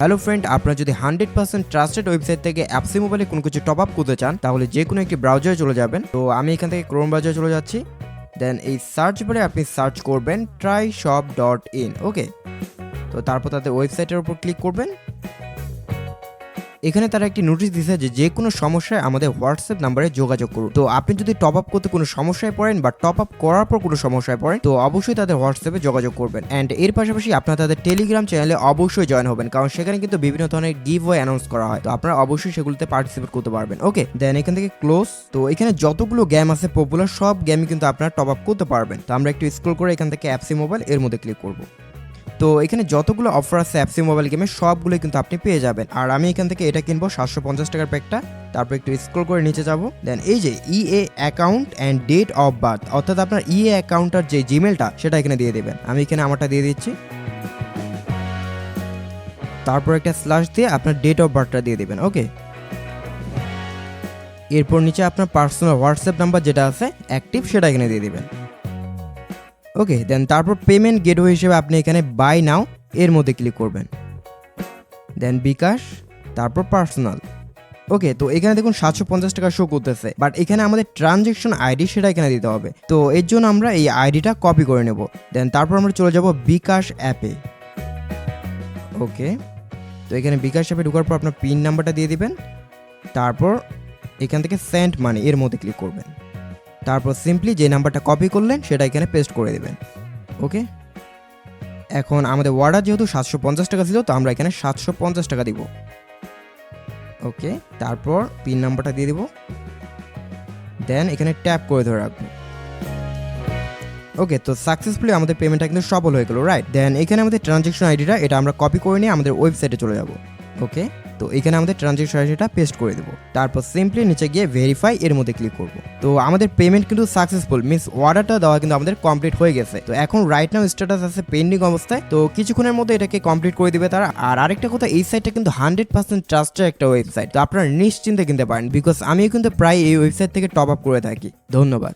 Hello friend, আপনারা যদি 100% trusted website থেকে অ্যাপসি মোবাইলে কোনো কিছু টপ আপ করতে চান তাহলে যে কোনো একটি ব্রাউজারে চলে যাবেন। তো আমি এখান থেকে ক্রোম ব্রাউজারে চলে যাচ্ছি। দেন এই সার্চ বারে আপনি সার্চ করবেন tryshop.in। ওকে, তো তারপর তাদের ওয়েবসাইটের উপর ক্লিক করবেন। এখানে তারা একটি নোটিশ দিয়েছে যে কোনো সমস্যায় আমাদের হোয়াটসঅ্যাপ নাম্বারে যোগাযোগ করুন। তো আপনি যদি টপ আপ করতে কোনো সমস্যায় পড়েন বা টপ আপ করার পর কোনো সমস্যায় পড়েন তো অবশ্যই তাদের হোয়াটসঅ্যাপে যোগাযোগ করবেন। অ্যান্ড এর পাশাপাশি আপনারা তাদের টেলিগ্রাম চ্যানেলে অবশ্যই জয়েন হবেন, কারণ সেখানে কিন্তু বিভিন্ন ধরনের গিভ ওয়ে অ্যানাউন্স করা হয়। তো আপনারা অবশ্যই সেগুলোতে পার্টিসিপেট করতে পারবেন। ওকে, দেন এখান থেকে ক্লোজ। তো এখানে যতগুলো গেম আছে পপুলার সব গেমই কিন্তু আপনারা টপ আপ করতে পারবেন। তো আমরা একটু স্ক্রল করে এখান থেকে অ্যাপসি মোবাইল এর মধ্যে ক্লিক করব। তো এখানে যতগুলো অফার আছে অ্যাপসি মোবাইল গেমে সবগুলো কিন্তু আপনি পেয়ে যাবেন। আর আমি এখান থেকে এটা কিনবো 750 টাকার প্যাকটা। তারপর একটু স্ক্রল করে নিচে যাব। দেন এই যে ইএ account and date of birth, অর্থাৎ আপনার ইএ অ্যাকাউন্টের যে জিমেলটা সেটা এখানে দিয়ে দেবেন। আমি এখানে আমারটা দিয়ে দিচ্ছি। তারপর একটা স্ল্যাশ দিয়ে আপনার ডেট অফ বার্থটা দিয়ে দেবেন। ওকে, এরপর নিচে আপনার পার্সোনাল হোয়াটসঅ্যাপ নাম্বার যেটা আছে অ্যাক্টিভ সেটা এখানে দিয়ে দেবেন। ওকে, দেন তারপর পেমেন্ট গেটওয়ে হিসেবে আপনি এখানে বাই নাও এর মধ্যে ক্লিক করবেন। দেন বিকাশ, তারপর পার্সোনাল। ওকে, তো এখানে দেখুন 750 টাকা শো করতেছে, বাট এখানে আমাদের ট্রানজ্যাকশন আইডি সেটা এখানে দিতে হবে। তো এর জন্য আমরা এই আইডিটা কপি করে নেব। দেন তারপর আমরা চলে যাব বিকাশ অ্যাপে। ওকে, তো এখানে বিকাশ অ্যাপে ঢোকার পর আপনার পিন নাম্বারটা দিয়ে দিবেন। তারপর এখান থেকে সেন্ড মানি এর মধ্যে ক্লিক করবেন। তারপর সিম্পলি যে নাম্বারটা কপি করলেন সেটা এখানে পেস্ট করে দেবেন। ওকে, এখন আমাদের অর্ডার যেহেতু 750 টাকা ছিল তো আমরা এখানে 750 টাকা দিব। ওকে, তারপর পিন নাম্বারটা দিয়ে দিব। দেন এখানে ট্যাপ করে ধরে রাখবো। ওকে, তো সাকসেসফুলি আমাদের পেমেন্টটা কিন্তু সফল হয়ে গেল, রাইট। দেন এখানে আমাদের ট্রানজ্যাকশন আইডিটা এটা আমরা কপি করে নিয়ে আমাদের ওয়েবসাইটে চলে যাব। ওকে, তো এখানে আমাদের ট্রানজ্যাকশন আইডিটা পেস্ট করে দেবো। তারপর সিম্পলি নিচে গিয়ে ভেরিফাই এর মধ্যে ক্লিক করব। তো আমাদের পেমেন্ট কিন্তু সাকসেসফুল, মিন্স অর্ডারটা দেওয়া কিন্তু আমাদের কমপ্লিট হয়ে গেছে। তো এখন রাইট নাও স্ট্যাটাস আছে পেন্ডিং অবস্থায়। তো কিছুক্ষণের মধ্যে এটাকে কমপ্লিট করে দিবে তারা। আর আরেকটা কথা, এই সাইটটা কিন্তু 100% ট্রাস্টেড একটা ওয়েবসাইট। তো আপনারা নিশ্চিন্তে কিনতে পারেন, বিকজ আমিও কিন্তু প্রায় এই ওয়েবসাইট থেকে টপ আপ করে থাকি। ধন্যবাদ।